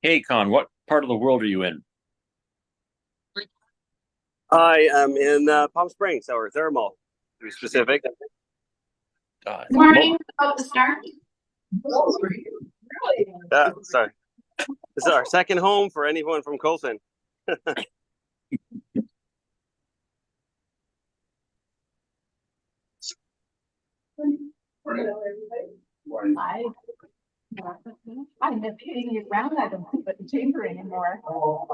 Hey, Con, what part of the world are you in? I am in Palm Springs, or Thermal, to be specific. Morning, about to start. Sorry. This is our second home for anyone from Colton. I'm not hitting you around. I don't think, but the chamber anymore.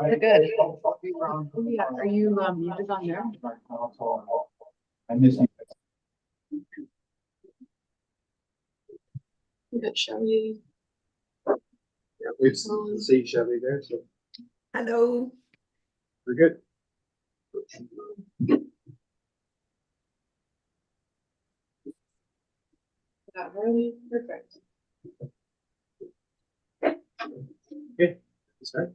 They're good. Yeah, are you muted on there? I miss you. Good, Shelly. Yeah, we see Chevy there, so Hello. we're good. That really perfect. Okay, start.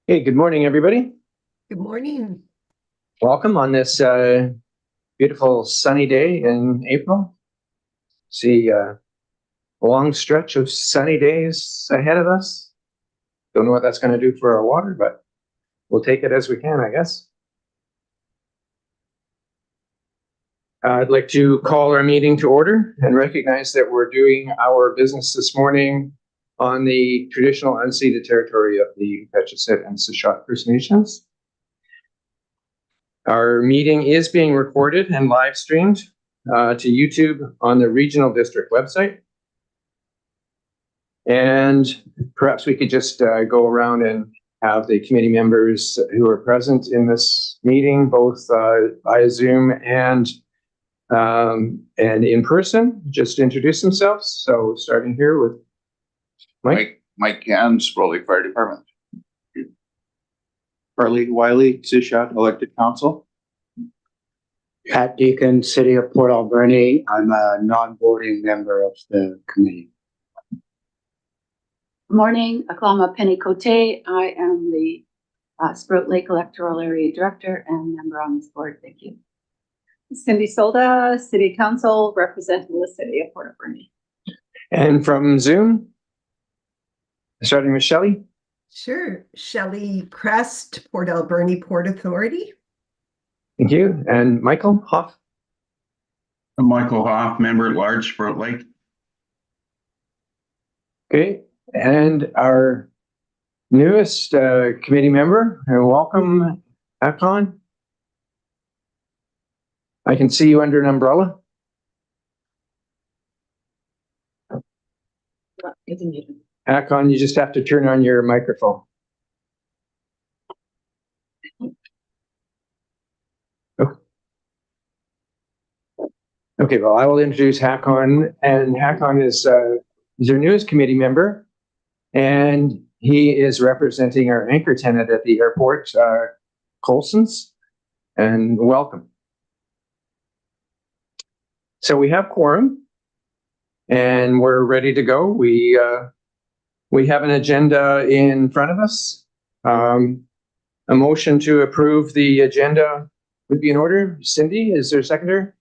Hey, good morning, everybody. Good morning. Welcome on this beautiful sunny day in April. See a long stretch of sunny days ahead of us. Don't know what that's going to do for our water, but we'll take it as we can, I guess. I'd like to call our meeting to order and recognize that we're doing our business this morning on the traditional unceded territory of the Petchesett and Sechot First Nations. Our meeting is being recorded and live streamed to YouTube on the Regional District website. And perhaps we could just go around and have the committee members who are present in this meeting, both via Zoom and in person, just introduce themselves. So starting here with Mike. Mike Gans, Raleigh Fire Department. Harley Wiley, Sechot Elected Council. Pat Deacon, City of Port Alberni. I'm a non-voting member of the committee. Morning, Aklama Penny Cote. I am the Sprout Lake Electoral Area Director and member on this board. Thank you. Cindy Solda, City Council, representing the City of Port Alberni. And from Zoom, starting with Shelley. Sure. Shelley Crest, Port Alberni Port Authority. Thank you. And Michael Hoff. I'm Michael Hoff, member at large, Sprout Lake. Okay. And our newest committee member, and welcome, Akon. I can see you under an umbrella. Akon, you just have to turn on your microphone. Oh. Okay, well, I will introduce Hakon, and Hakon is our newest committee member, and he is representing our anchor tenant at the airport, Colson's, and welcome. So we have quorum, and we're ready to go. We have an agenda in front of us. A motion to approve the agenda would be in order. Cindy, is there a seconder?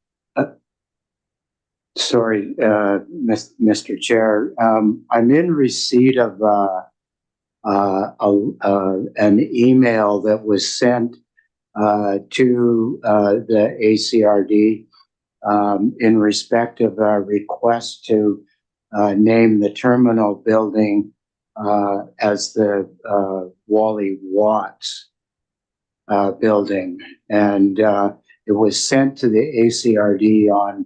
Sorry, Mr. Chair. I'm in receipt of an email that was sent to the ACRD in respect of a request to name the terminal building as the Wally Watts building. And it was sent to the ACRD on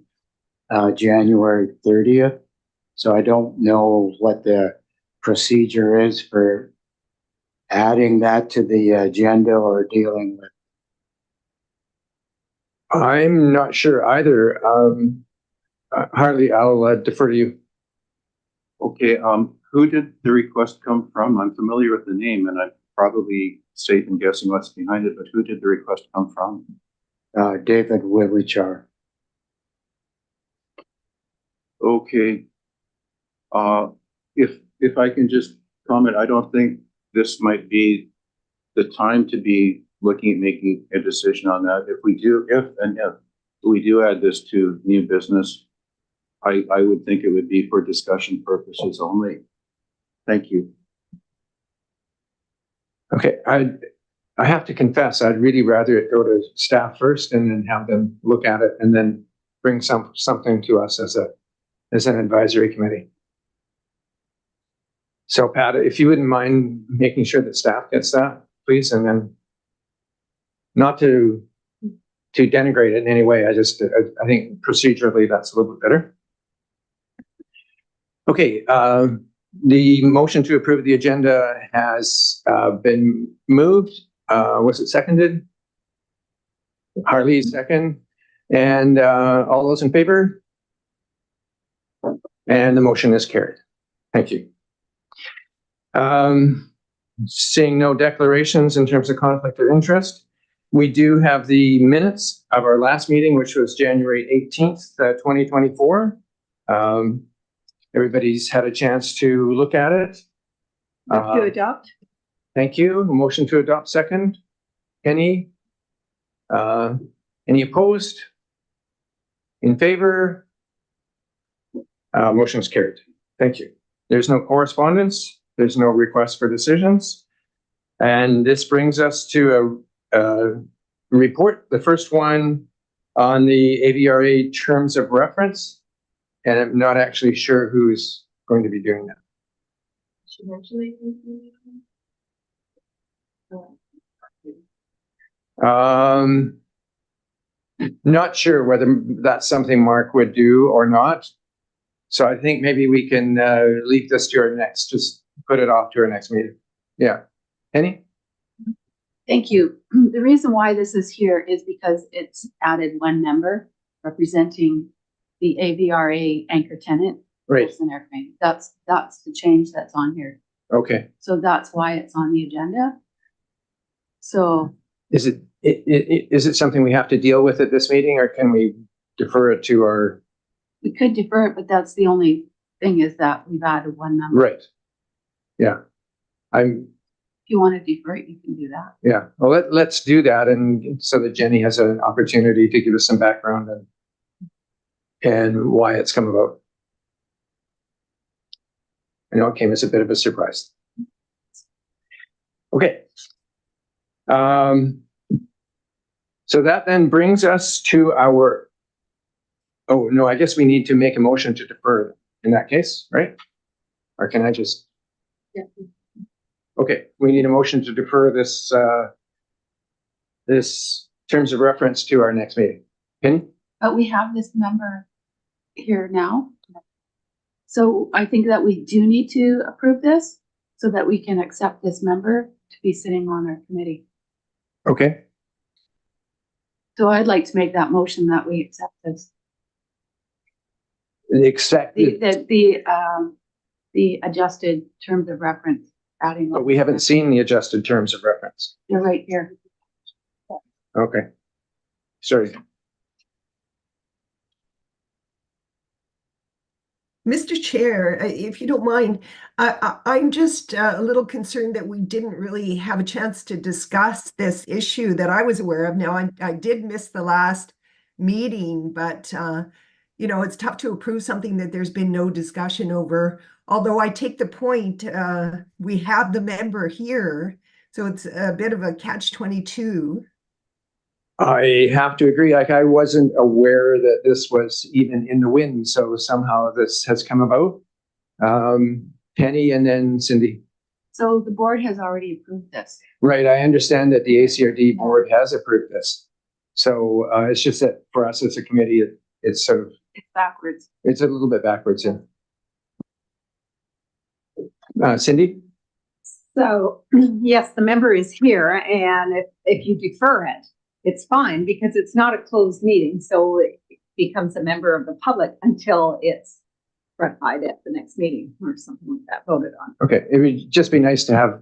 January 30th. So I don't know what the procedure is for adding that to the agenda or dealing with. I'm not sure either. Harley, I'll defer to you. Okay, who did the request come from? I'm familiar with the name and I'm probably safe in guessing what's behind it, but who did the request come from? David Willichar. Okay. If I can just comment, I don't think this might be the time to be looking at making a decision on that. If we do add this to new business, I would think it would be for discussion purposes only. Thank you. Okay, I have to confess, I'd really rather it go to staff first and then have them look at it and then bring something to us as an advisory committee. So Pat, if you wouldn't mind making sure that staff gets that, please, and then not to denigrate it in any way. I think procedurally that's a little bit better. Okay, the motion to approve the agenda has been moved. Was it seconded? Harley, second. And all those in favor? And the motion is carried. Thank you. Seeing no declarations in terms of conflict of interest, we do have the minutes of our last meeting, which was January 18th, 2024. Everybody's had a chance to look at it. To adopt? Thank you. Motion to adopt second. Any opposed? In favor? Motion is carried. Thank you. There's no correspondence. There's no request for decisions. And this brings us to a report. The first one on the AVRA terms of reference. And I'm not actually sure who's going to be doing that. Not sure whether that's something Mark would do or not. So I think maybe we can leave this to our next, just put it off to our next meeting. Yeah. Penny? Thank you. The reason why this is here is because it's added one member representing the AVRA anchor tenant. Right. And everything. That's the change that's on here. Okay. So that's why it's on the agenda. So Is it something we have to deal with at this meeting, or can we defer it to our? we could defer it, but that's the only thing is that we've added one member. Right. Yeah. If you want to defer it, you can do that. Yeah. Well, let's do that, and so that Jenny has an opportunity to give us some background and why it's come about. I know it came as a bit of a surprise. Okay. So that then brings us to our, oh, no, I guess we need to make a motion to defer in that case, right? Or can I just? Yeah. Okay, we need a motion to defer this, this terms of reference to our next meeting. Penny? But we have this member here now. So I think that we do need to approve this so that we can accept this member to be sitting on our committee. Okay. So I'd like to make that motion that we accept this. Accept, The adjusted terms of reference adding. but we haven't seen the adjusted terms of reference. They're right here. Okay. Sorry. Mr. Chair, if you don't mind, I'm just a little concerned that we didn't really have a chance to discuss this issue that I was aware of. Now, I did miss the last meeting, but you know, it's tough to approve something that there's been no discussion over. Although I take the point, we have the member here, so it's a bit of a catch-22. I have to agree. Like, I wasn't aware that this was even in the wind, so somehow this has come about. Penny and then Cindy. So the board has already approved this. Right. I understand that the ACRD board has approved this. So it's just that for us as a committee, it's sort of, It's backwards. it's a little bit backwards. In. Cindy? So, yes, the member is here, and if you defer it, it's fine because it's not a closed meeting, so it becomes a member of the public until it's ratified at the next meeting or something like that, voted on. Okay, it would just be nice to have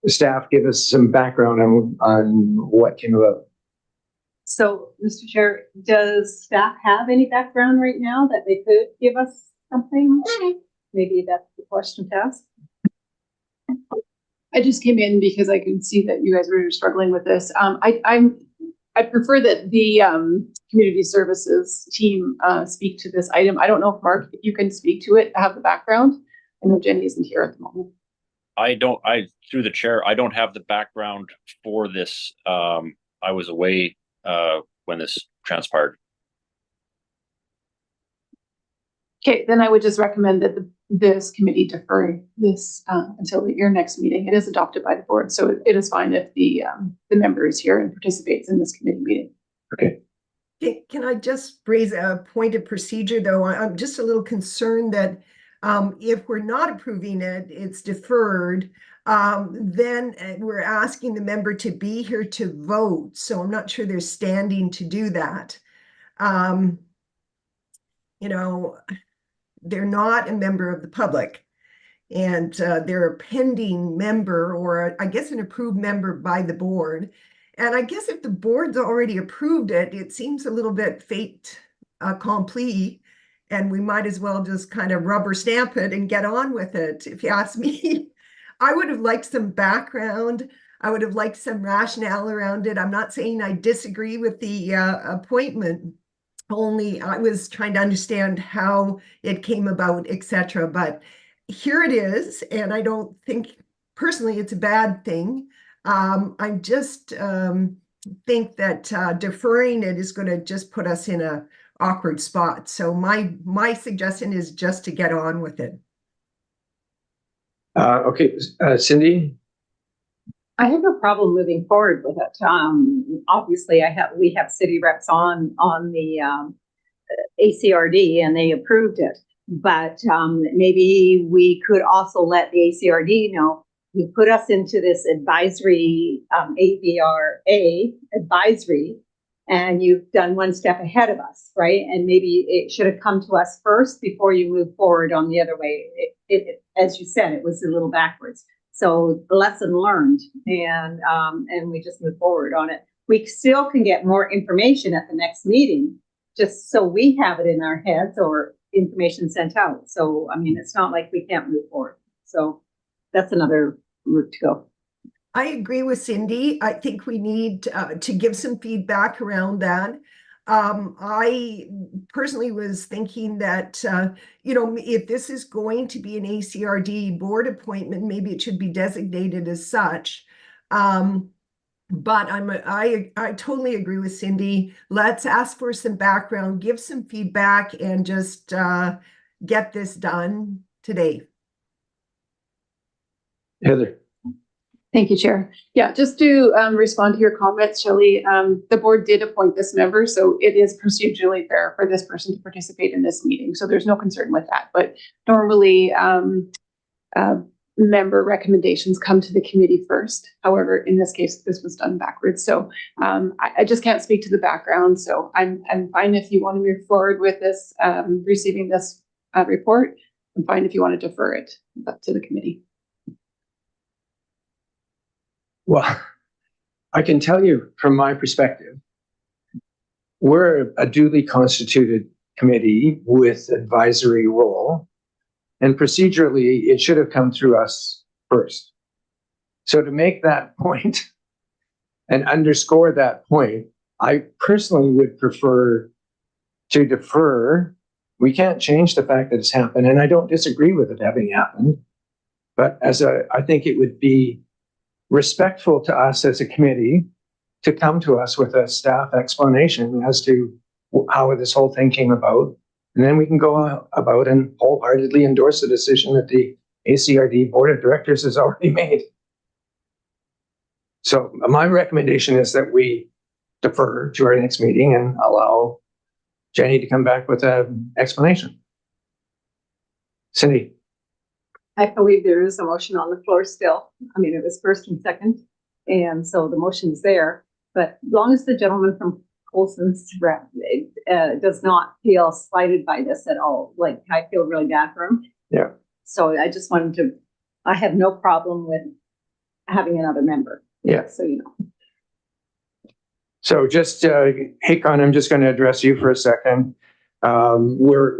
the staff give us some background on what came about. So, Mr. Chair, does staff have any background right now that they could give us something? Maybe that's the question to ask. I just came in because I can see that you guys were struggling with this. I prefer that the community services team speak to this item. I don't know if Mark, if you can speak to it, have the background. I know Jenny isn't here at the moment. Through the chair, I don't have the background for this. I was away when this transpired. Okay, then I would just recommend that this committee defer this until your next meeting. It is adopted by the board, so it is fine if the member is here and participates in this committee meeting. Okay. Can I just raise a point of procedure, though? I'm just a little concerned that if we're not approving it, it's deferred, then we're asking the member to be here to vote. So I'm not sure they're standing to do that. You know, they're not a member of the public, and they're a pending member, or I guess an approved member by the board. And I guess if the board's already approved it, it seems a little bit fait accompli, and we might as well just kind of rubber stamp it and get on with it, if you ask me. I would have liked some background. I would have liked some rationale around it. I'm not saying I disagree with the appointment, only I was trying to understand how it came about, etc. But here it is, and I don't think personally it's a bad thing. I just think that deferring it is going to just put us in a awkward spot. So my suggestion is just to get on with it. Okay, Cindy? I have no problem moving forward with it. Obviously, we have city reps on the ACRD, and they approved it. But maybe we could also let the ACRD know you put us into this advisory, AVRA advisory, and you've done one step ahead of us, right? And maybe it should have come to us first before you move forward on the other way. As you said, it was a little backwards. So lesson learned, and we just move forward on it. We still can get more information at the next meeting, just so we have it in our heads or information sent out. So, I mean, it's not like we can't move forward. So that's another route to go. I agree with Cindy. I think we need to give some feedback around that. I personally was thinking that, if this is going to be an ACRD board appointment, maybe it should be designated as such. But I totally agree with Cindy. Let's ask for some background, give some feedback, and just get this done today. Heather? Thank you, Chair. Yeah, just to respond to your comments, Shelley, the board did appoint this member, so it is procedurally fair for this person to participate in this meeting. So there's no concern with that. But normally, member recommendations come to the committee first. However, in this case, this was done backwards. So I just can't speak to the background. So I'm fine if you want to move forward with this, receiving this report. I'm fine if you want to defer it. It's up to the committee. Well, I can tell you from my perspective, we're a duly constituted committee with advisory role, and procedurally, it should have come through us first. So to make that point and underscore that point, I personally would prefer to defer. We can't change the fact that it's happened, and I don't disagree with it having happened, but I think it would be respectful to us as a committee to come to us with a staff explanation as to how this whole thing came about. And then we can go about and wholeheartedly endorse the decision that the ACRD Board of Directors has already made. So my recommendation is that we defer to our next meeting and allow Jenny to come back with an explanation. Cindy? I believe there is a motion on the floor still. I mean, it was first and second, and so the motion's there. But as long as the gentleman from Colson's rep does not feel slighted by this at all, like I feel really bad for him. Yeah. So I just wanted to, I have no problem with having another member. Yeah. So, you know. So just, Hakon, I'm just going to address you for a second. We're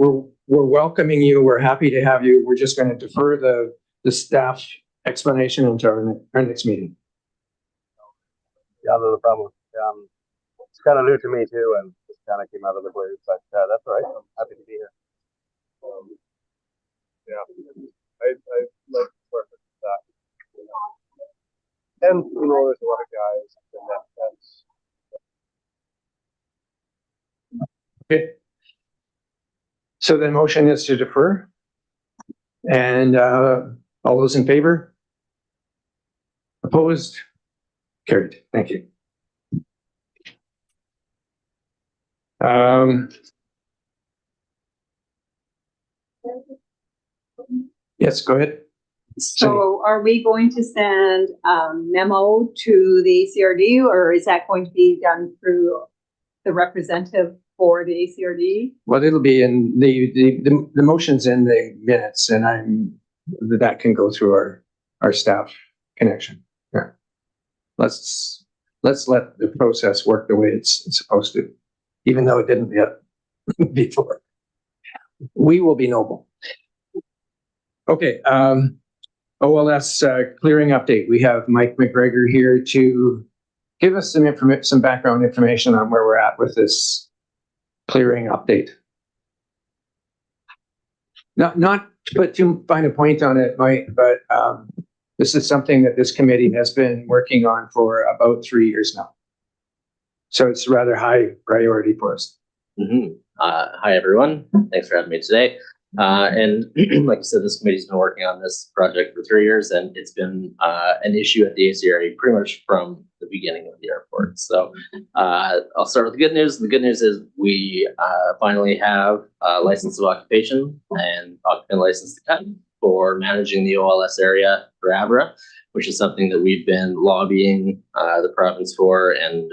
welcoming you. We're happy to have you. We're just going to defer the staff explanation until our next meeting. Yeah, no problem. kind of new to me too, and just kind of came out of the blue. But that's all right. I'm happy to be here. Yeah, I like working with that. You know. And you know, there's a lot of guys in that sense. Okay. So the motion is to defer. And all those in favor? Opposed? Carried. Thank you. Yes, go ahead. So are we going to send a memo to the ACRD, or is that going to be done through the representative for the ACRD? Well, it'll be in the motion's in the minutes, and that can go through our staff connection. Yeah. Let's let the process work the way it's supposed to, even though it didn't yet before. We will be noble. Okay. OLS clearing update. We have Mike McGregor here to give us some background information on where we're at with this clearing update. Not to put too fine a point on it, Mike, but this is something that this committee has been working on for about 3 years now. So it's rather high priority for us. Hi, everyone. Thanks for having me today. And like I said, this committee's been working on this project for 3 years, and it's been an issue at the ACRA pretty much from the beginning of the airport. So I'll start with the good news. The good news is we finally have a license of occupation and occupant license to cut for managing the OLS area for AVRA, which is something that we've been lobbying the province for, and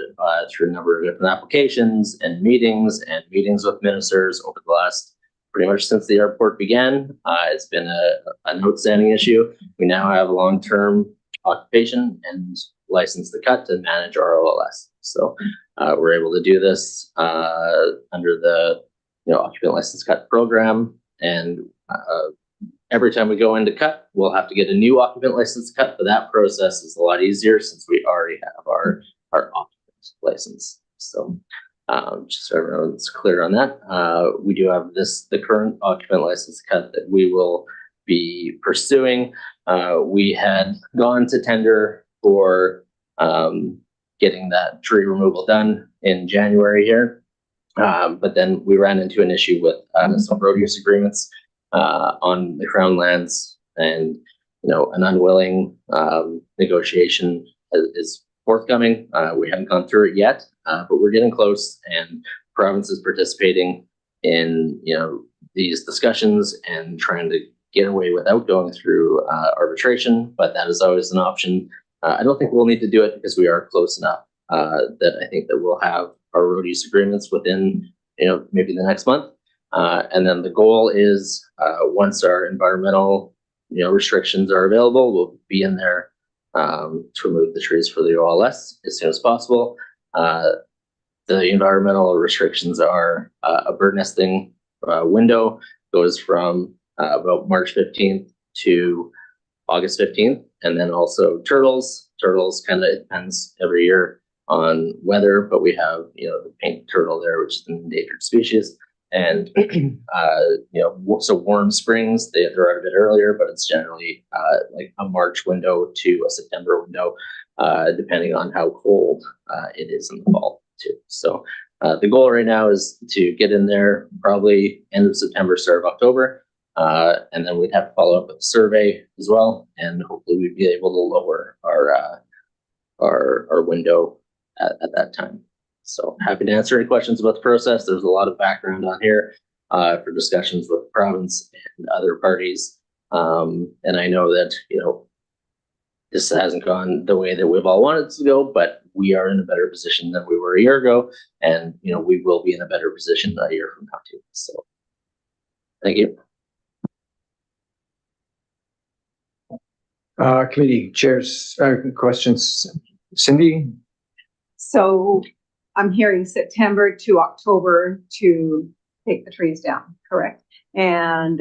through a number of different applications and meetings with ministers over the last pretty much since the airport began. It's been an outstanding issue. We now have a long-term occupation and license to cut to manage our OLS. So we're able to do this under the occupant license cut program, and every time we go in to cut, we'll have to get a new occupant license cut, but that process is a lot easier since we already have our occupant license. So just so everyone's clear on that, we do have the current occupant license cut that we will be pursuing. We had gone to tender for getting that tree removal done in January here, but then we ran into an issue with some road use agreements on the Crown lands, and an unwilling negotiation is forthcoming. We haven't gone through it yet, but we're getting close, and province is participating in these discussions and trying to get away without going through arbitration, but that is always an option. I don't think we'll need to do it because we are close enough that I think that we'll have our road use agreements within maybe the next month. And then the goal is once our environmental restrictions are available, we'll be in there to remove the trees for the OLS as soon as possible. The environmental restrictions are a bird nesting window, goes from about March 15th to August 15th, and then also turtles. Turtles kind of depends every year on weather, but we have the pink turtle there, which is an endangered species. And so warm springs, they're out a bit earlier, but it's generally like a March window to a September window, depending on how cold it is in the fall too. So the goal right now is to get in there probably end of September, start of October, and then we'd have to follow up with a survey as well, and hopefully we'd be able to lower our window at that time. So happy to answer any questions about the process. There's a lot of background on here for discussions with the province and other parties. And I know that, this hasn't gone the way that we've all wanted it to go, but we are in a better position than we were a year ago. And, we will be in a better position a year from now too. So thank you. Committee chairs, questions. Cindy? So I'm hearing September to October to take the trees down, correct? And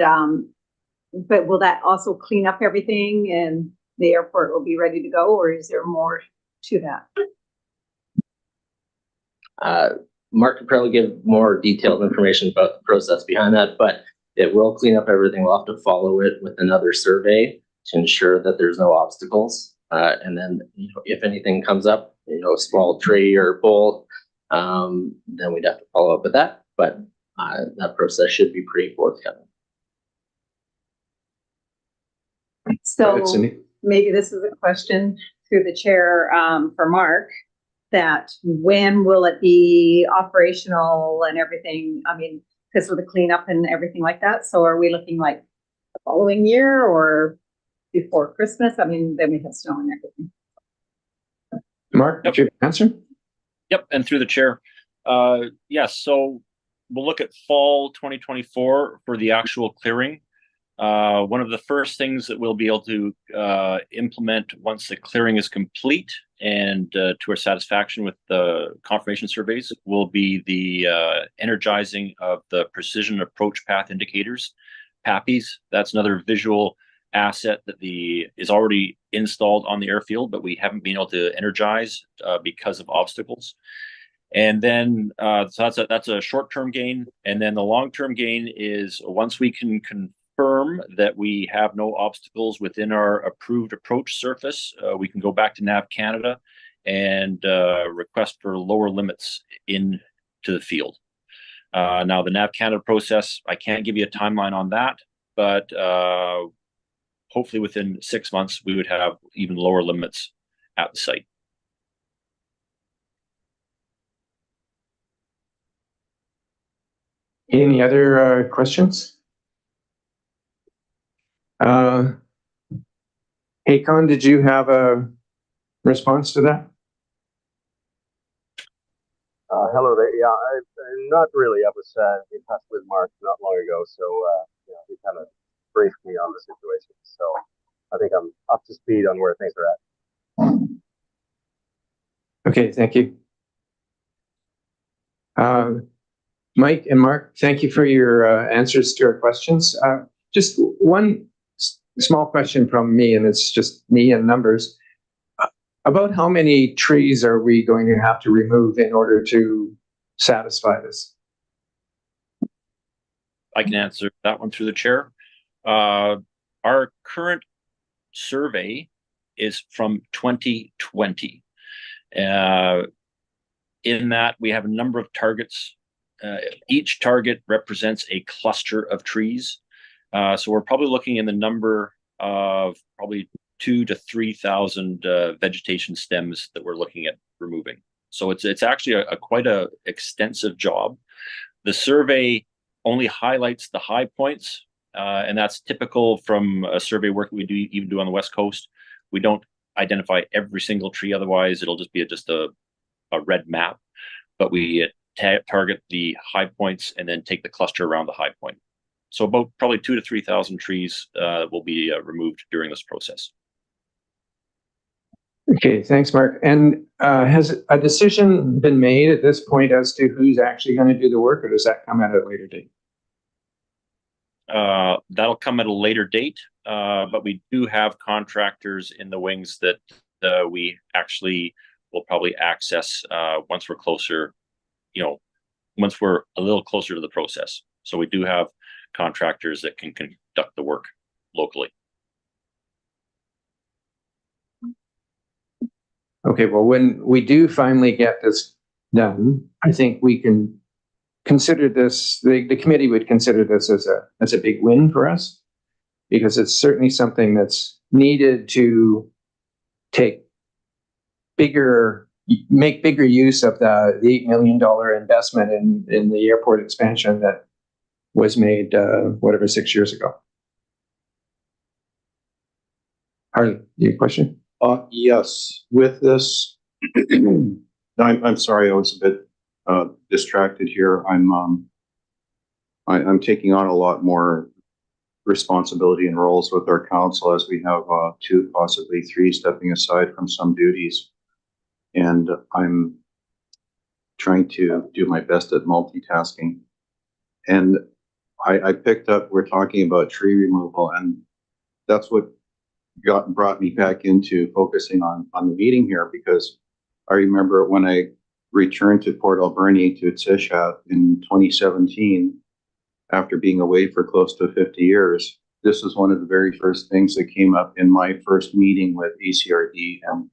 but will that also clean up everything and the airport will be ready to go, or is there more to that? Mark could probably give more detailed information about the process behind that, but it will clean up everything. We'll have to follow it with another survey to ensure that there's no obstacles. And then, if anything comes up, a small tree or bowl, then we'd have to follow up with that. But that process should be pretty forthcoming. So That's maybe this is a question through the chair for Mark, that when will it be operational and everything? I mean, because of the cleanup and everything like that. So are we looking like the following year or before Christmas? I mean, then we have snow and everything. Mark, did you answer? Yep, and through the chair. Yes, so we'll look at fall 2024 for the actual clearing. One of the first things that we'll be able to implement once the clearing is complete and to our satisfaction with the confirmation surveys will be the energizing of the precision approach path indicators, PAPIs. That's another visual asset that is already installed on the airfield, but we haven't been able to energize because of obstacles. And then so that's a short-term gain. And then the long-term gain is once we can confirm that we have no obstacles within our approved approach surface, we can go back to NAV Canada and request for lower limits into the field. Now the NAV Canada process, I can't give you a timeline on that, but hopefully within 6 months, we would have even lower limits at the site. Any other questions? Hakon, did you have a response to that? Hello there. Yeah, I'm not really. I was in touch with Mark not long ago, so he kind of briefed me on the situation. So I think I'm up to speed on where things are at. Okay, thank you. Mike and Mark, thank you for your answers to our questions. Just one small question from me, and it's just me and numbers. About how many trees are we going to have to remove in order to satisfy this? I can answer that one through the chair. Our current survey is from 2020. In that we have a number of targets. Each target represents a cluster of trees. So we're probably looking in the number of probably 2,000 to 3,000 vegetation stems that we're looking at removing. So it's actually a quite a extensive job. The survey only highlights the high points, and that's typical from a survey work we even do on the West Coast. We don't identify every single tree, otherwise it'll just be just a red map. But we target the high points and then take the cluster around the high point. So about probably 2,000 to 3,000 trees will be removed during this process. Okay, thanks, Mark. And has a decision been made at this point as to who's actually going to do the work, or does that come at a later date? That'll come at a later date, but we do have contractors in the wings that we actually will probably access once we're closer, once we're a little closer to the process. So we do have contractors that can conduct the work locally. Okay, well, when we do finally get this done, I think we can consider this, the committee would consider this as a big win for us, because it's certainly something that's needed to make bigger use of the $8 million investment in the airport expansion that was made, 6 years ago. Harley, your question? Yes, with this, I'm sorry, I was a bit distracted here. I'm taking on a lot more responsibility and roles with our council, as we have 2, possibly 3 stepping aside from some duties. And I'm trying to do my best at multitasking. And I picked up, we're talking about tree removal, and that's what brought me back into focusing on the meeting here, because I remember when I returned to Port Alberni to Tsishat in 2017 after being away for close to 50 years. This was one of the very first things that came up in my first meeting with ACRD, and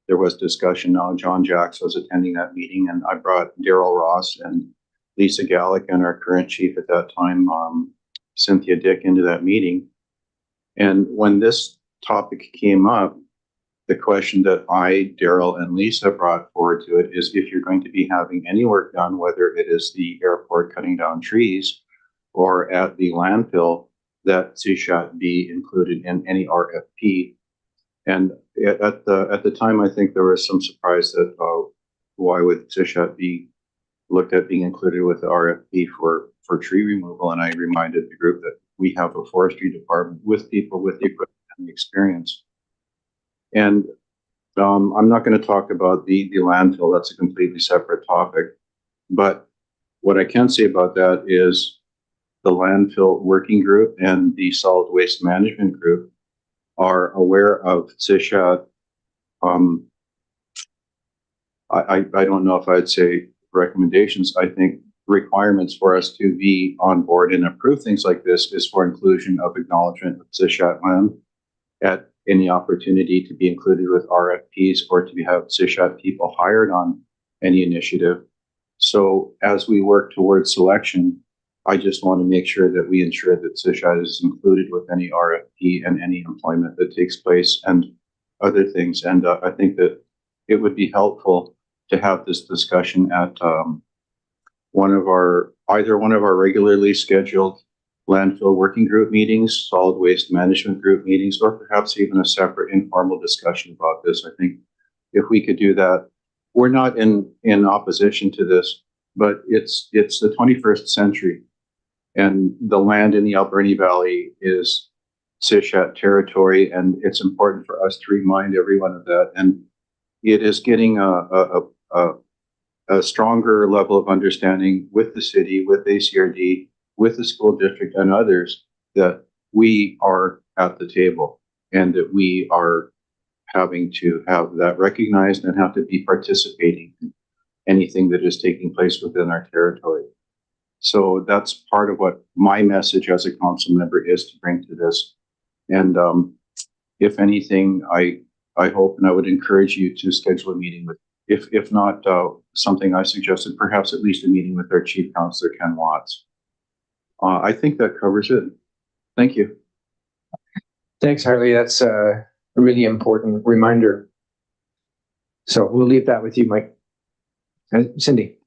there was discussion. Now John Jacks was attending that meeting, and I brought Daryl Ross and Lisa Gallick and our current chief at that time, Cynthia Dick, into that meeting. And when this topic came up, the question that I, Daryl, and Lisa brought forward to it is, if you're going to be having any work done, whether it is the airport cutting down trees or at the landfill, that Tsishat be included in any RFP. And at the time, I think there was some surprise that why would Tsishat be looked at being included with the RFP for tree removal. And I reminded the group that we have a forestry department with people with the equipment and the experience. And I'm not going to talk about the landfill. That's a completely separate topic. But what I can say about that is the landfill working group and the solid waste management group are aware of Tsishat. I don't know if I'd say recommendations. I think requirements for us to be on board and approve things like this is for inclusion of acknowledgement of Tsishat land at any opportunity to be included with RFPs or to have Tsishat people hired on any initiative. So as we work towards selection, I just want to make sure that we ensure that Tsishat is included with any RFP and any employment that takes place and other things. And I think that it would be helpful to have this discussion at either one of our regularly scheduled landfill working group meetings, solid waste management group meetings, or perhaps even a separate informal discussion about this. I think if we could do that, we're not in opposition to this, but it's the 21st century, and the land in the Alberni Valley is Tsishat territory, and it's important for us to remind everyone of that. And it is getting a stronger level of understanding with the city, with ACRD, with the school district and others, that we are at the table and that we are having to have that recognized and have to be participating in anything that is taking place within our territory. So that's part of what my message as a council member is to bring to this. And if anything, I hope and I would encourage you to schedule a meeting with, if not something I suggested, perhaps at least a meeting with our chief counselor, Ken Watts. I think that covers it. Thank you. Thanks, Harley. That's a really important reminder. So we'll leave that with you, Mike. Cindy.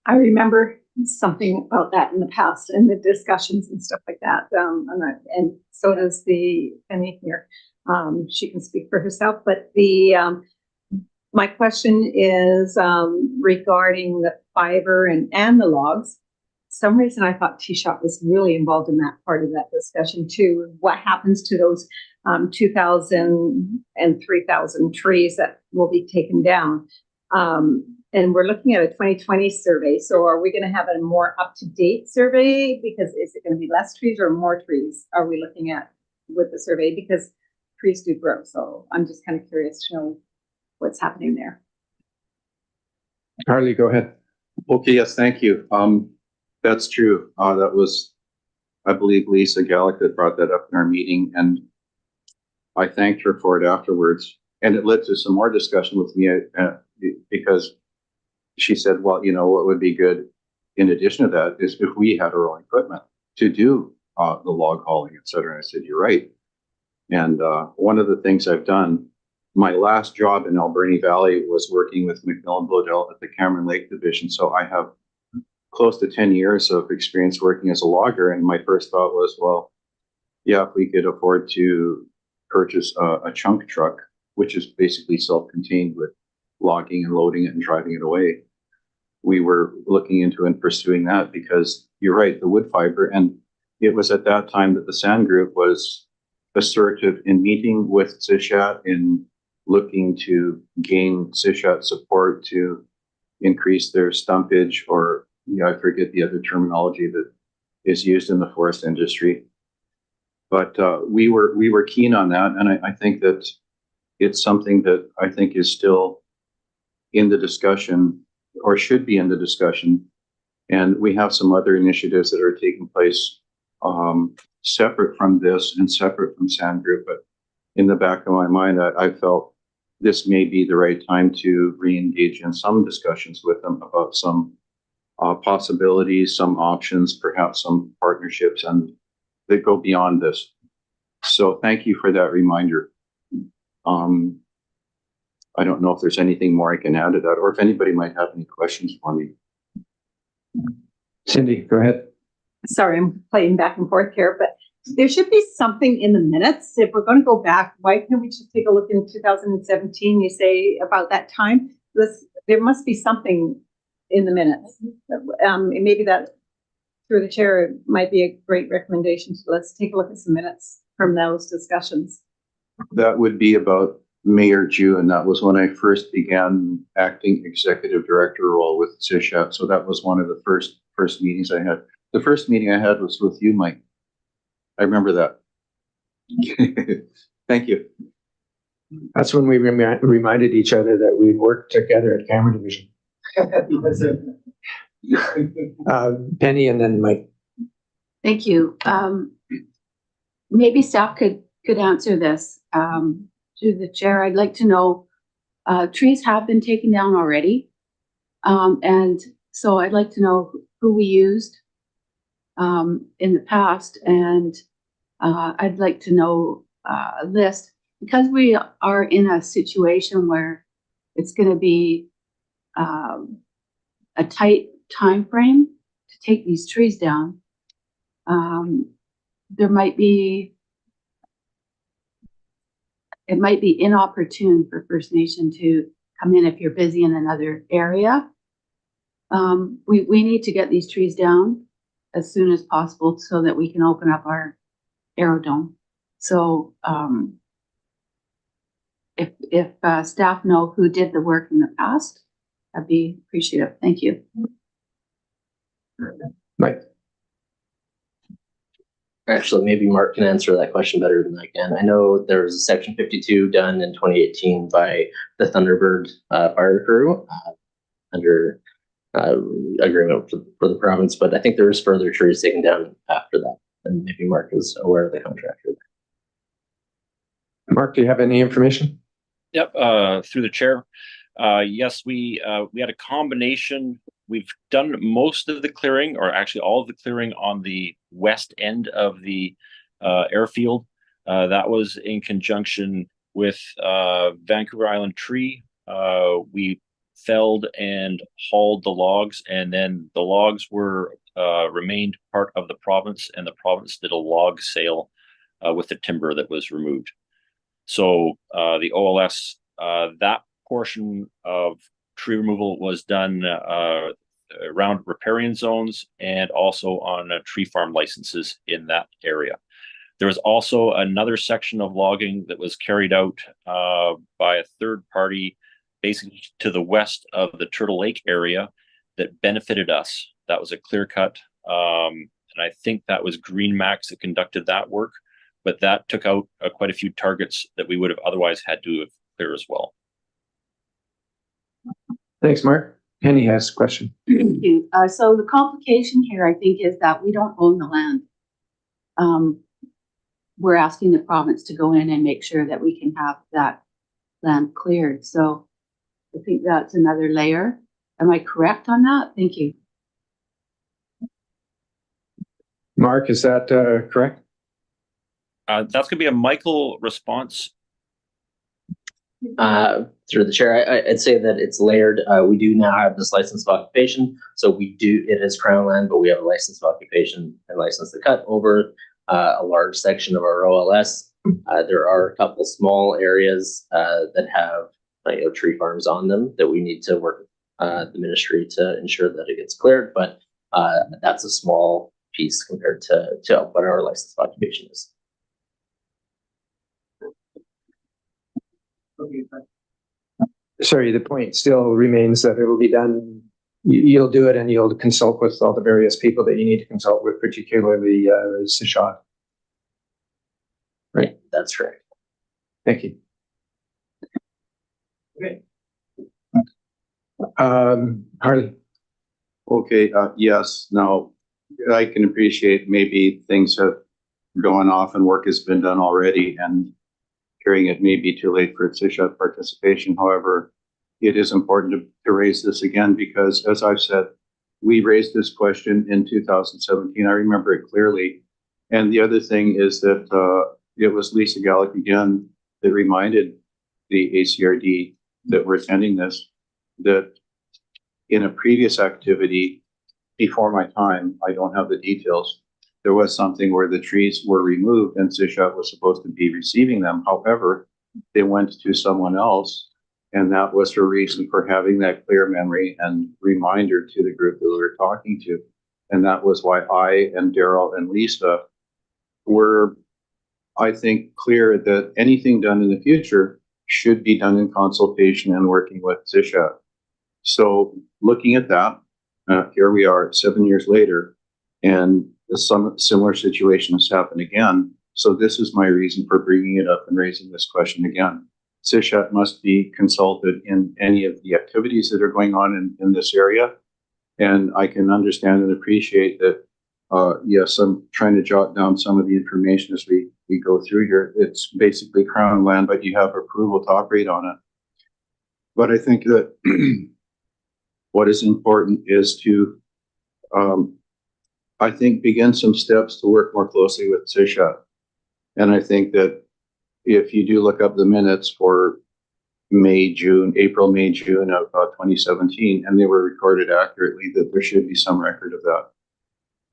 I remember something about that in the past and the discussions and stuff like that. And so does the Penny here. She can speak for herself, but my question is regarding the fiber and the logs. Some reason I thought Tsishat was really involved in that part of that discussion too. What happens to those 2,000 and 3,000 trees that will be taken down? And we're looking at a 2020 survey. So are we going to have a more up-to-date survey? Because is it going to be less trees or more trees are we looking at with the survey? Because trees do grow. So I'm just kind of curious to know what's happening there. Harley, go ahead. Okay, yes, thank you. That's true. That was, I believe, Lisa Gallick that brought that up in our meeting, and I thanked her for it afterwards. And it led to some more discussion with me because she said, well, you know, what would be good in addition to that is if we had our own equipment to do the log hauling, et cetera. And I said, you're right. And one of the things I've done, my last job in Alberni Valley was working with McMillan Bloedel at the Cameron Lake Division. So I have close to 10 years of experience working as a logger. And my first thought was, well, yeah, if we could afford to purchase a chunk truck, which is basically self-contained with logging and loading it and driving it away, we were looking into and pursuing that because you're right, the wood fiber. And it was at that time that the Sand Group was assertive in meeting with Tsishat, in looking to gain Tsishat support to increase their stumpage, or I forget the other terminology that is used in the forest industry. But we were keen on that, and I think that it's something that I think is still in the discussion, or should be in the discussion. And we have some other initiatives that are taking place separate from this and separate from Sand Group. But in the back of my mind, I felt this may be the right time to re-engage in some discussions with them about some possibilities, some options, perhaps some partnerships, and that go beyond this. So thank you for that reminder. I don't know if there's anything more I can add to that, or if anybody might have any questions for me. Cindy, go ahead. Sorry, I'm playing back and forth here, but there should be something in the minutes. If we're going to go back, why can't we just take a look in 2017? You say about that time, there must be something in the minutes. And maybe that, through the chair, might be a great recommendation. So let's take a look at some minutes from those discussions. That would be about May or June. That was when I first began acting executive director role with CISHAT. So that was one of the first meetings I had. The first meeting I had was with you, Mike. I remember that. Thank you. That's when we reminded each other that we worked together at Camera Division. Penny and then Mike. Thank you. Maybe staff could answer this to the chair. I'd like to know, trees have been taken down already. And so I'd like to know who we used in the past, and I'd like to know a list, because we are in a situation where it's going to be a tight time frame to take these trees down. It might be inopportune for First Nation to come in if you're busy in another area. We need to get these trees down as soon as possible so that we can open up our aerodome. So if staff know who did the work in the past, that'd be appreciative. Thank you. Mike. Actually, maybe Mark can answer that question better than I can. I know there was a Section 52 done in 2018 by the Thunderbird fire crew under agreement for the province, but I think there was further trees taken down after that, and maybe Mark is aware of the contractor. Mark, do you have any information? Yep, through the chair. Yes, we had a combination. We've done most of the clearing, or actually all of the clearing on the west end of the airfield. That was in conjunction with Vancouver Island Tree. We felled and hauled the logs, and then the logs were remained part of the province, and the province did a log sale with the timber that was removed. So the OLS, that portion of tree removal was done around riparian zones and also on tree farm licenses in that area. There was also another section of logging that was carried out by a third party, basically to the west of the Turtle Lake area, that benefited us. That was a clear cut, and I think that was Green Max that conducted that work, but that took out quite a few targets that we would have otherwise had to have clear as well. Thanks, Mark. Penny has a question. Thank you. So the complication here, I think, is that we don't own the land. We're asking the province to go in and make sure that we can have that land cleared. So I think that's another layer. Am I correct on that? Thank you. Mark, is that correct? That's going to be a Michael response. Through the chair, I'd say that it's layered. We do now have this license of occupation, so it is Crown land, but we have a license of occupation and license to cut over a large section of our OLS. There are a couple small areas that have tree farms on them that we need to work with the ministry to ensure that it gets cleared, but that's a small piece compared to what our license of occupation is. Sorry, the point still remains that it will be done. You'll do it, and you'll consult with all the various people that you need to consult with, particularly CISHAT. Right? That's correct. Thank you. Okay. Harley. Okay, yes. Now, I can appreciate maybe things have gone off and work has been done already, and hearing it may be too late for CISHA participation. However, it is important to raise this again because, as I've said, we raised this question in 2017. I remember it clearly. And the other thing is that it was Lisa Gallick again that reminded the ACRD that we're attending this, that in a previous activity before my time, I don't have the details, there was something where the trees were removed and CISHA was supposed to be receiving them. However, they went to someone else, and that was her reason for having that clear memory and reminder to the group that we were talking to. And that was why I and Daryl and Lisa were, I think, clear that anything done in the future should be done in consultation and working with CISHA. So looking at that, here we are 7 years later, and some similar situation has happened again. So this is my reason for bringing it up and raising this question again. CISHA must be consulted in any of the activities that are going on in this area. And I can understand and appreciate that, yes, I'm trying to jot down some of the information as we go through here. It's basically Crown land, but you have approval to operate on it. But I think that what is important is to, I think, begin some steps to work more closely with CISHA. And I think that if you do look up the minutes for April, May, June of 2017, and they were recorded accurately, that there should be some record of that.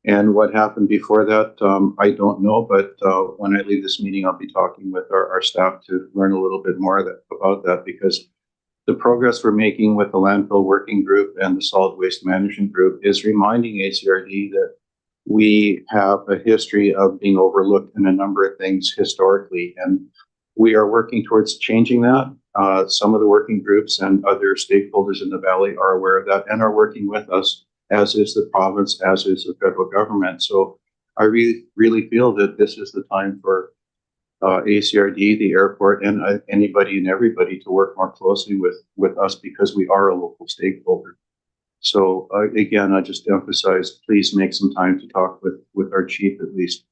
And what happened before that, I don't know, but when I leave this meeting, I'll be talking with our staff to learn a little bit more about that, because the progress we're making with the landfill working group and the solid waste management group is reminding ACRD that we have a history of being overlooked in a number of things historically, and we are working towards changing that. Some of the working groups and other stakeholders in the valley are aware of that and are working with us, as is the province, as is the federal government. So I really feel that this is the time for ACRD, the airport, and anybody and everybody to work more closely with us, because we are a local stakeholder. So again, I just emphasize, please make some time to talk with our chief at least.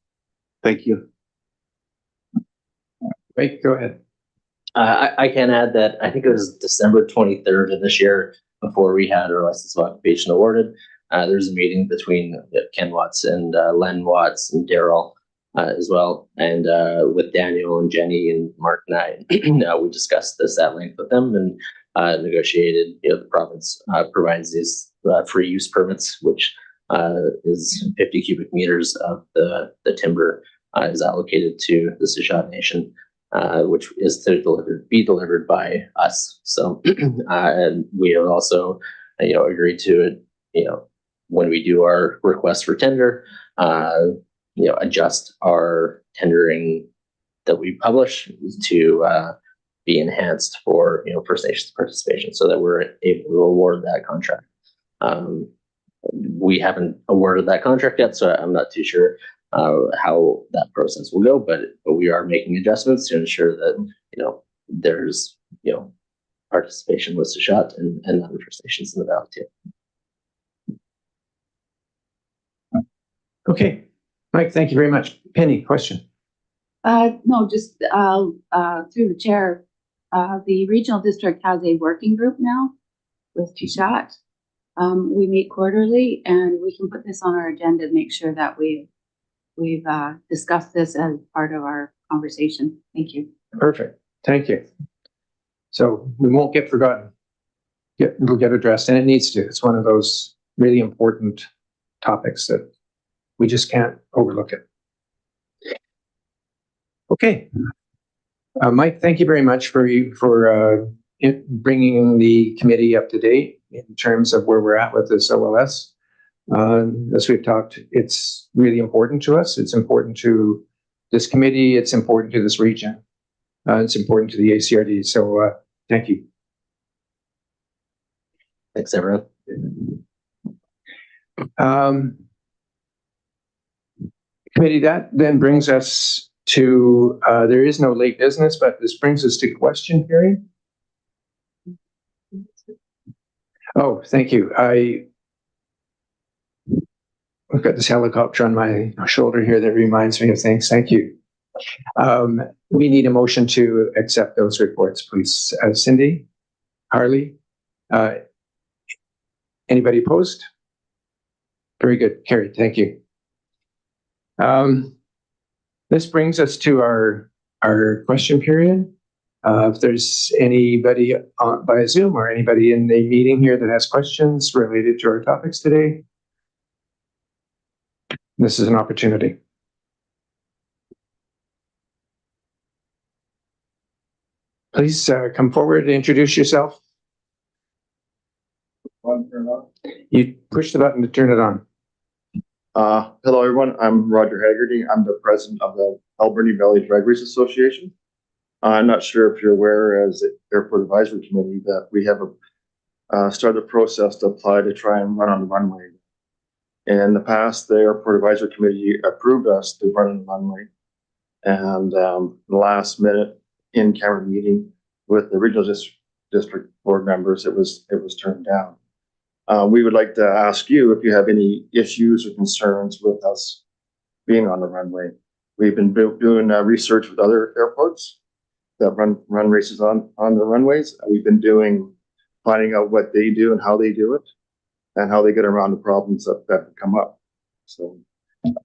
Thank you. Right, go ahead. I can add that I think it was December 23rd of this year, before we had our license of occupation awarded. There was a meeting between Ken Watts and Len Watts and Daryl as well, and with Daniel and Jenny and Mark and I. We discussed this at length with them and negotiated. The province provides these free use permits, which is 50 cubic meters of the timber is allocated to the Sishat Nation, which is to be delivered by us. So, and we have also, agreed to it, when we do our request for tender, adjust our tendering that we publish to be enhanced for, First Nations participation, so that we're able to award that contract. We haven't awarded that contract yet, so I'm not too sure how that process will go, but we are making adjustments to ensure that there's participation with Sishat and other First Nations in the valley too. Okay, Mike, thank you very much. Penny, question? No, just through the chair, the regional district has a working group now with Sishat. We meet quarterly, and we can put this on our agenda to make sure that we've discussed this as part of our conversation. Thank you. Perfect. Thank you. So we won't get forgotten. It'll get addressed, and it needs to. It's one of those really important topics that we just can't overlook it. Okay. Mike, thank you very much for bringing the committee up to date in terms of where we're at with this OLS. As we've talked, it's really important to us. It's important to this committee. It's important to this region. It's important to the ACRD. So thank you. Thanks, everyone. Committee, that then brings us to, there is no late business, but this brings us to question period. Oh, thank you. I've got this helicopter on my shoulder here that reminds me of things. Thank you. We need a motion to accept those reports, please. Cindy, Harley, anybody opposed? Very good. Carried. Thank you. This brings us to our question period. If there's anybody by Zoom or anybody in the meeting here that has questions related to our topics today, this is an opportunity. Please come forward and introduce yourself. You push the button to turn it on. Hello, everyone. I'm Roger Haggerty. I'm the president of the Alberni Valley Drag Race Association. I'm not sure if you're aware, as the Airport Advisory Committee, that we have started a process to apply to try and run on the runway. In the past, the Airport Advisory Committee approved us to run on the runway. And the last minute in-camera meeting with the regional district board members, it was turned down. We would like to ask you if you have any issues or concerns with us being on the runway. We've been doing research with other airports that run races on the runways. We've been finding out what they do and how they do it, and how they get around the problems that come up. So,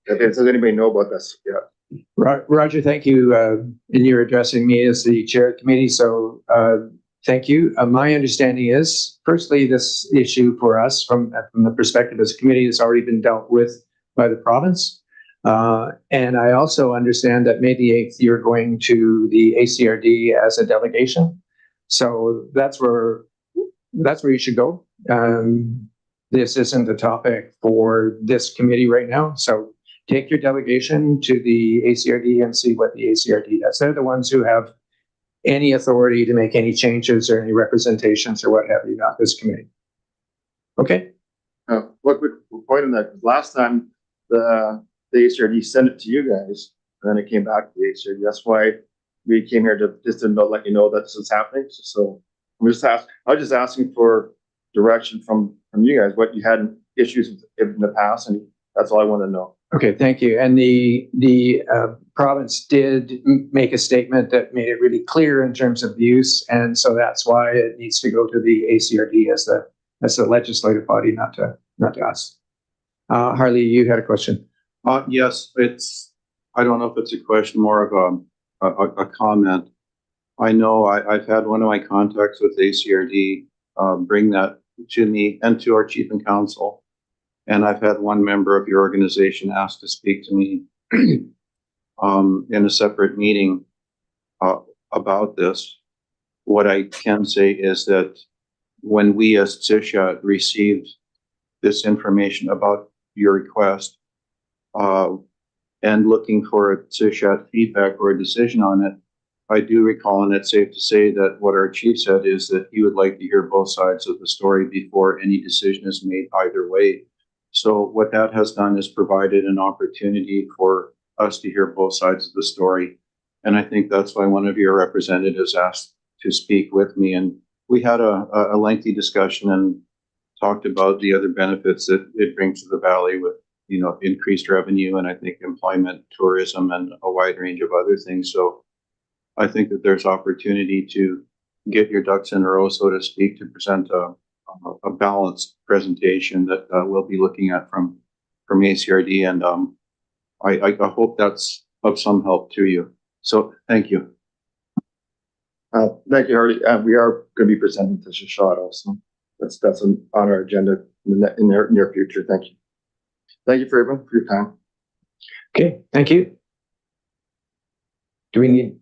does anybody know about this yet? Roger, thank you. And you're addressing me as the chair of the committee, so thank you. My understanding is, firstly, this issue for us from the perspective as a committee has already been dealt with by the province. And I also understand that May the 8th, you're going to the ACRD as a delegation. So that's where you should go. This isn't a topic for this committee right now. So take your delegation to the ACRD and see what the ACRD does. They're the ones who have any authority to make any changes or any representations or what have you, not this committee. Okay? What would point in that? Last time the ACRD sent it to you guys, and then it came back to the ACRD. That's why we came here to let you know that this is happening. So I was just asking for direction from you guys, what you had issues with in the past, and that's all I want to know. Okay, thank you. And the province did make a statement that made it really clear in terms of use, and so that's why it needs to go to the ACRD as the legislative body, not to us. Harley, you had a question. Yes, I don't know if it's a question, more of a comment. I know I've had one of my contacts with ACRD bring that to me and to our chief and counsel. And I've had one member of your organization ask to speak to me in a separate meeting about this. What I can say is that when we as CISHA received this information about your request and looking for a CISHA feedback or a decision on it, I do recall, and it's safe to say that what our chief said is that he would like to hear both sides of the story before any decision is made either way. So what that has done is provided an opportunity for us to hear both sides of the story. And I think that's why one of your representatives asked to speak with me. And we had a lengthy discussion and talked about the other benefits that it brings to the valley with, increased revenue and I think employment, tourism, and a wide range of other things. So I think that there's opportunity to get your ducks in a row, so to speak, to present a balanced presentation that we'll be looking at from ACRD, and I hope that's of some help to you. So thank you. Thank you, Harley. We are going to be presenting to Shashad also. That's on our agenda in the near future. Thank you. Thank you for everyone for your time. Okay, thank you. Do we need?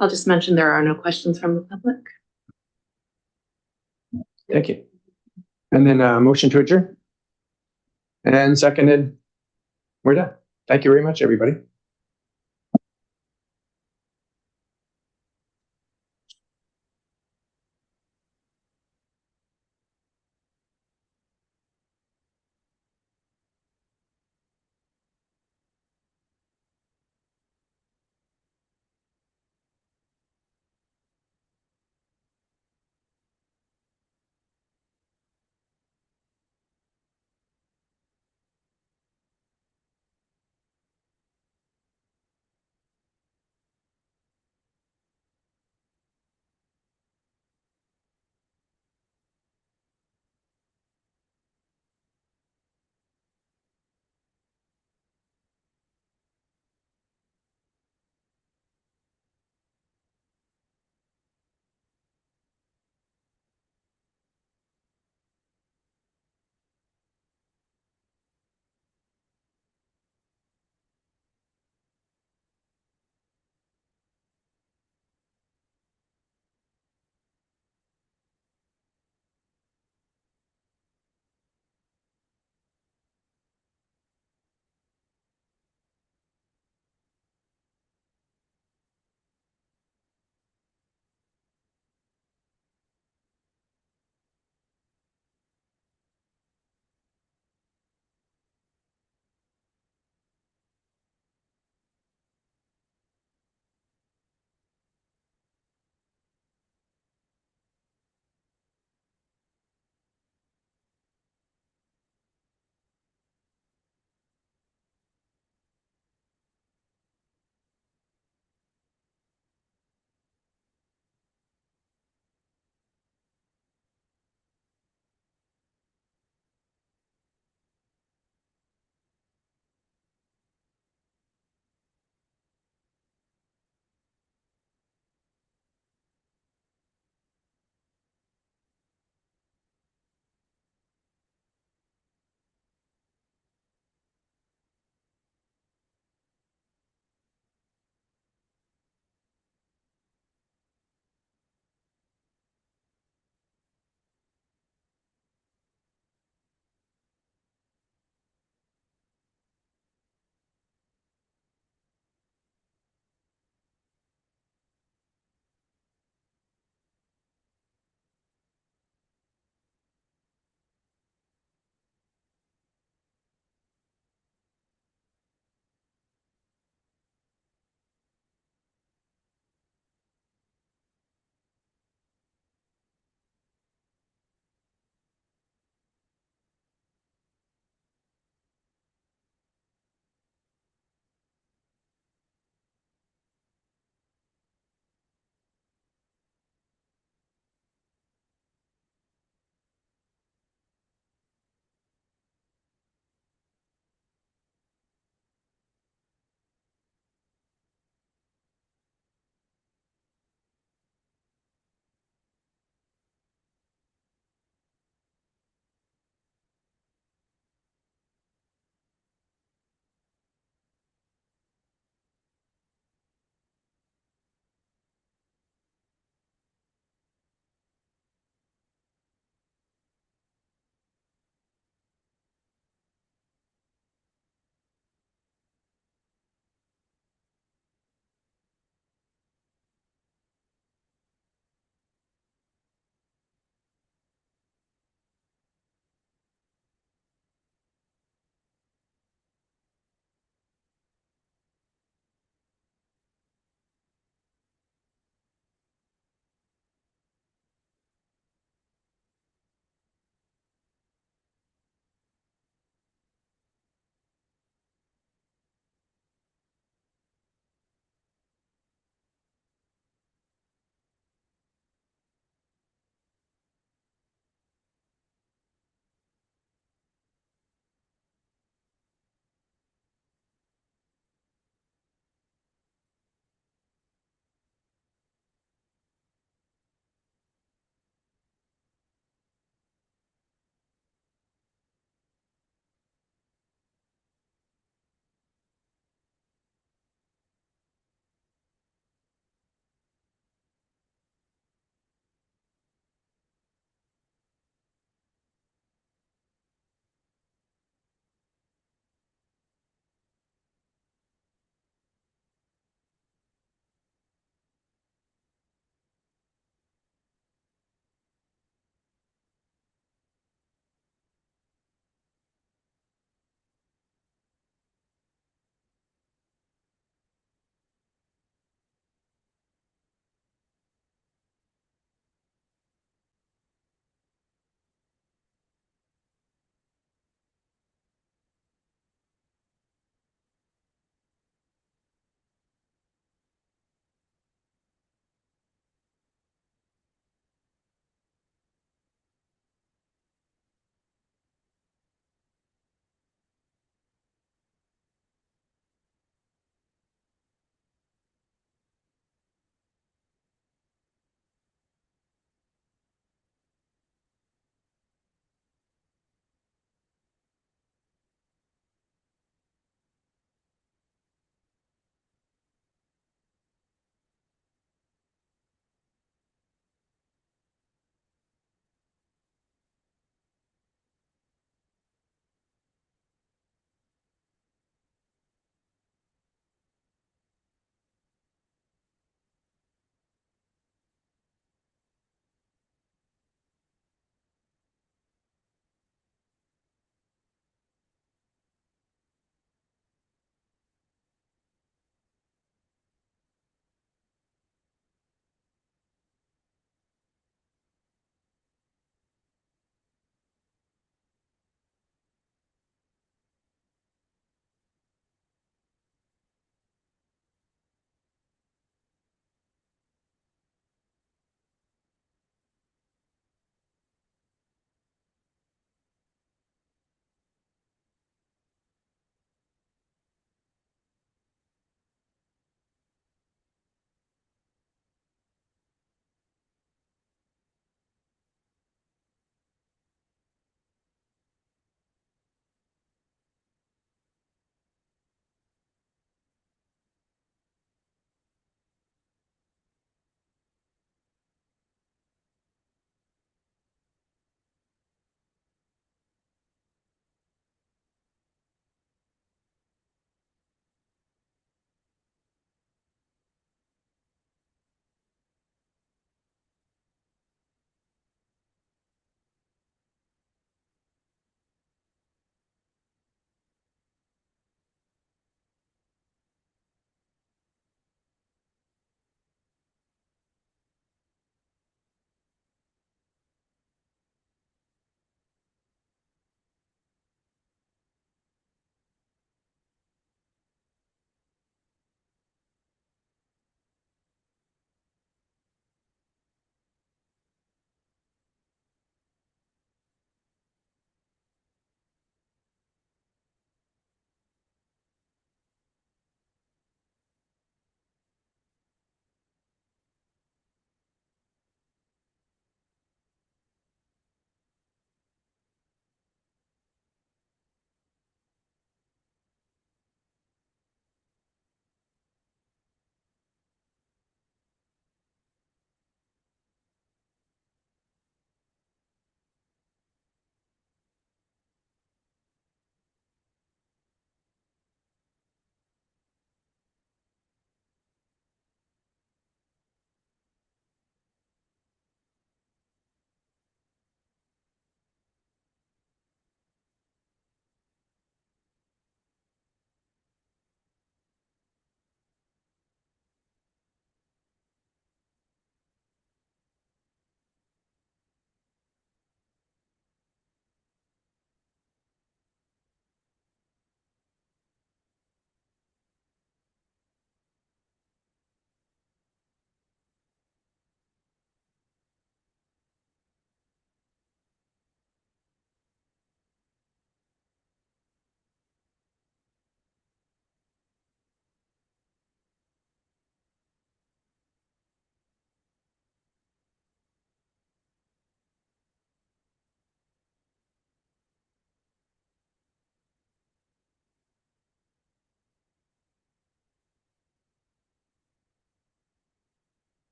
I'll just mention there are no questions from the public. Thank you. And then motion to adjourn. And seconded. We're done. Thank you very much, everybody.